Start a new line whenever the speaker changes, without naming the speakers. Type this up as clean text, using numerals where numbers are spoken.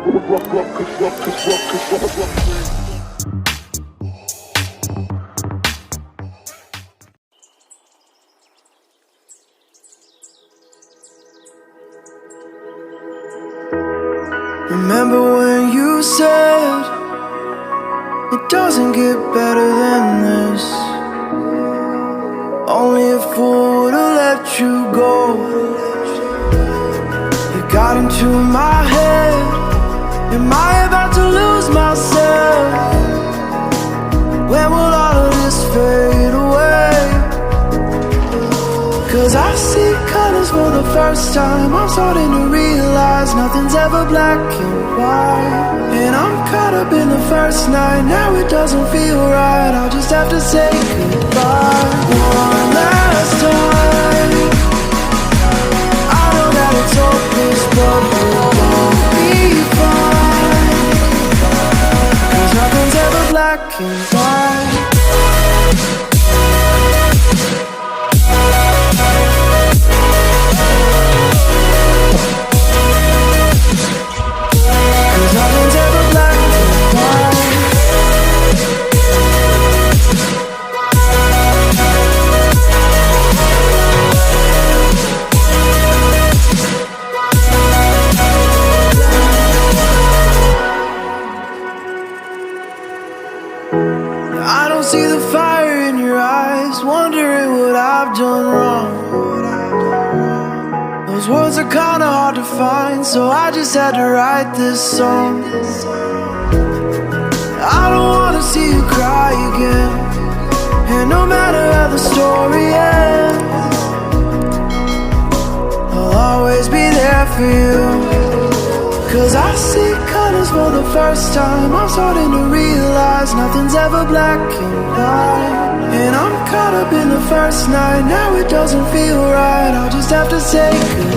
Remember when you said it doesn't get better than this? Only a fool would've let you go. You got into my head. Am I about to lose myself? When will all of this fade away? Cause I see colors for the first time. I'm starting to realize nothing's ever black and white. And I'm caught up in the first night. Now it doesn't feel right. I'll just have to say goodbye one last time. I know that it's hopeless, but we'll both be fine. Cause nothing's ever black and white. I don't see the fire in your eyes, wondering what I've done wrong. Those words are kinda hard to find, so I just had to write this song. I don't wanna see you cry again, and no matter how the story ends, I'll always be there for you. Cause I see colors for the first time. I'm starting to realize nothing's ever black and white. And I'm caught up in the first night. Now it doesn't feel right. I'll just have to say goodbye